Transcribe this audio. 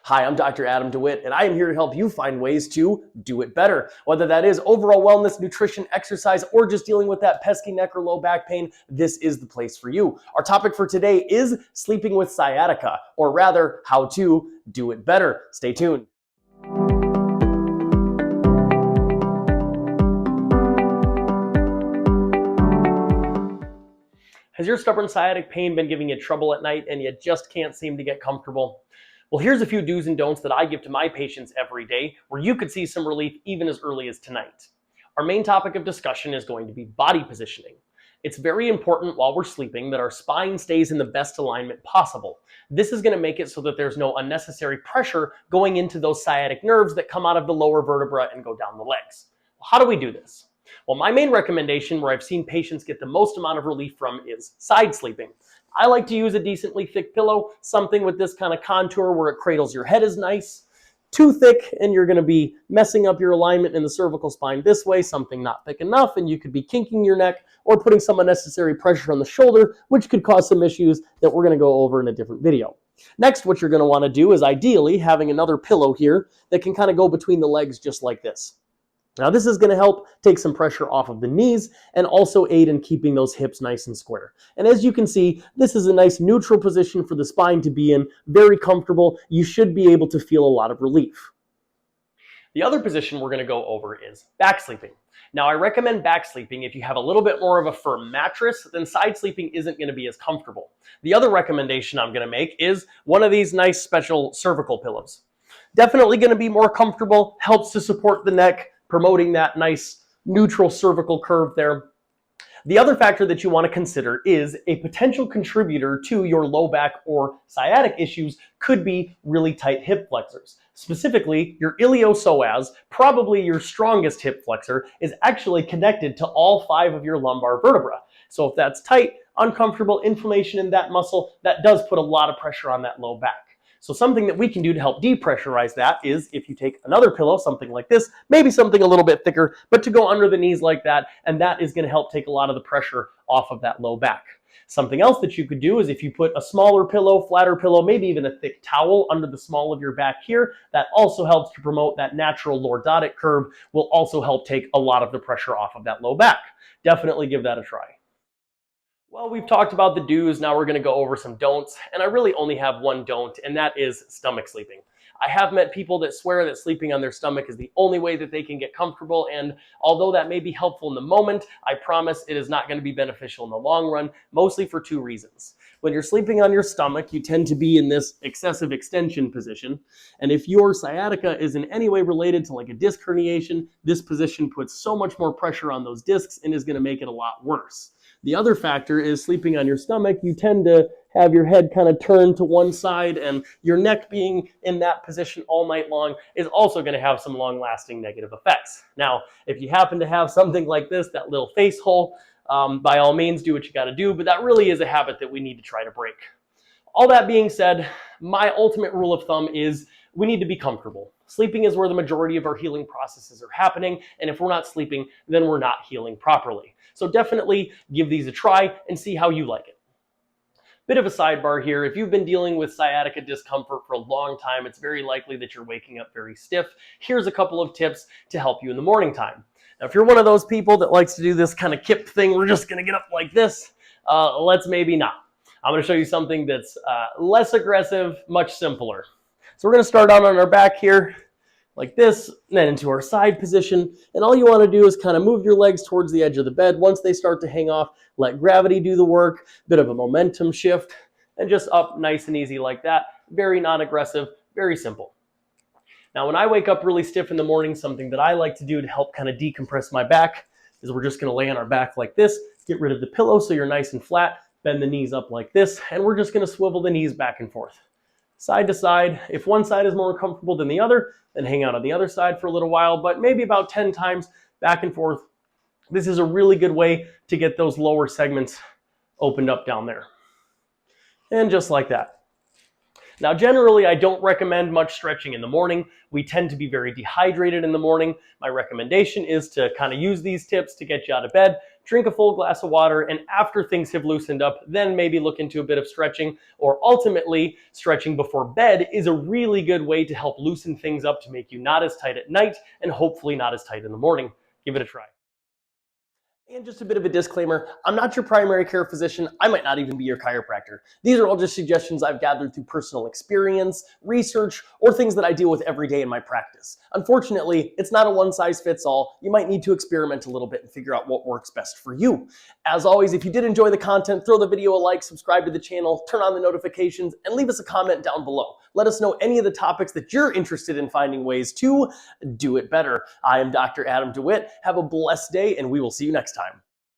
Hi, I'm Dr. Adam DeWitt, and I am here to help you find ways to do it better. Whether that is overall wellness, nutrition, exercise, or just dealing with that pesky neck or low back pain, this is the place for you. Our topic for today is sleeping with sciatica, or rather, how to do it better. Stay tuned. Has your stubborn sciatic pain been giving you trouble at night and you just can't seem to get comfortable? Well, here's a few do's and don'ts that I give to my patients every day where you could see some relief even as early as tonight. Our main topic of discussion is going to be body positioning. It's very important while we're sleeping that our spine stays in the best alignment possible. This is going to make it so that there's no unnecessary pressure going into those sciatic nerves that come out of the lower vertebra and go down the legs. Well, how do we do this? Well, my main recommendation where I've seen patients get the most amount of relief from is side sleeping. I like to use a decently thick pillow, something with this kind of contour where it cradles your head is nice. Too thick and you're going to be messing up your alignment in the cervical spine this way, something not thick enough, and you could be kinking your neck or putting some unnecessary pressure on the shoulder, which could cause some issues that we're going to go over in a different video. Next, what you're going to want to do is ideally having another pillow here that can kind of go between the legs just like this. Now this is going to help take some pressure off of the knees and also aid in keeping those hips nice and square. And as you can see, this is a nice neutral position for the spine to be in, very comfortable. You should be able to feel a lot of relief. The other position we're going to go over is back sleeping. Now I recommend back sleeping if you have a little bit more of a firm mattress, then side sleeping isn't going to be as comfortable. The other recommendation I'm going to make is one of these nice special cervical pillows. Definitely going to be more comfortable, helps to support the neck, promoting that nice neutral cervical curve there. The other factor that you want to consider is a potential contributor to your low back or sciatic issues could be really tight hip flexors. Specifically, your iliopsoas, probably your strongest hip flexor, is actually connected to all 5 of your lumbar vertebrae. So if that's tight, uncomfortable, inflammation in that muscle, that does put a lot of pressure on that low back. So something that we can do to help depressurize that is if you take another pillow, something like this, maybe something a little bit thicker, but to go under the knees like that, and that is going to help take a lot of the pressure off of that low back. Something else that you could do is if you put a smaller pillow, flatter pillow, maybe even a thick towel under the small of your back here, that also helps to promote that natural lordotic curve, will also help take a lot of the pressure off of that low back. Definitely give that a try. Well, we've talked about the do's, now we're going to go over some don'ts, and I really only have one don't, and that is stomach sleeping. I have met people that swear that sleeping on their stomach is the only way that they can get comfortable, and although that may be helpful in the moment, I promise it is not going to be beneficial in the long run, mostly for 2 reasons. When you're sleeping on your stomach, you tend to be in this excessive extension position, and if your sciatica is in any way related to like a disc herniation, this position puts so much more pressure on those discs and is going to make it a lot worse. The other factor is sleeping on your stomach, you tend to have your head kind of turned to one side, and your neck being in that position all night long is also going to have some long-lasting negative effects. Now, if you happen to have something like this, that little face hole, by all means do what you got to do, but that really is a habit that we need to try to break. All that being said, my ultimate rule of thumb is we need to be comfortable. Sleeping is where the majority of our healing processes are happening, and if we're not sleeping, then we're not healing properly. So definitely give these a try and see how you like it. Bit of a sidebar here, if you've been dealing with sciatica discomfort for a long time, it's very likely that you're waking up very stiff. Here's a couple of tips to help you in the morning time. Now, if you're one of those people that likes to do this kind of kip thing, we're just gonna get up like this, let's maybe not. I'm gonna show you something that's less aggressive, much simpler. So we're gonna start out on our back here, like this, and then into our side position. And all you want to do is kind of move your legs towards the edge of the bed. Once they start to hang off, let gravity do the work, bit of a momentum shift, and just up nice and easy like that. Very non-aggressive, very simple. Now, when I wake up really stiff in the morning, something that I like to do to help kind of decompress my back is we're just going to lay on our back like this, get rid of the pillow so you're nice and flat, bend the knees up like this, and we're just going to swivel the knees back and forth. Side to side. If one side is more comfortable than the other, then hang out on the other side for a little while, but maybe about 10 times back and forth. This is a really good way to get those lower segments opened up down there. And just like that. Now, generally, I don't recommend much stretching in the morning. We tend to be very dehydrated in the morning. My recommendation is to kind of use these tips to get you out of bed, drink a full glass of water, and after things have loosened up, then maybe look into a bit of stretching, or ultimately stretching before bed is a really good way to help loosen things up to make you not as tight at night and hopefully not as tight in the morning. Give it a try. And just a bit of a disclaimer, I'm not your primary care physician. I might not even be your chiropractor. These are all just suggestions I've gathered through personal experience, research, or things that I deal with every day in my practice. Unfortunately, it's not a one-size-fits-all. You might need to experiment a little bit and figure out what works best for you. As always, if you did enjoy the content, throw the video a like, subscribe to the channel, turn on the notifications, and leave us a comment down below. Let us know any of the topics that you're interested in finding ways to do it better. I am Dr. Adam DeWitt. Have a blessed day, and we will see you next time.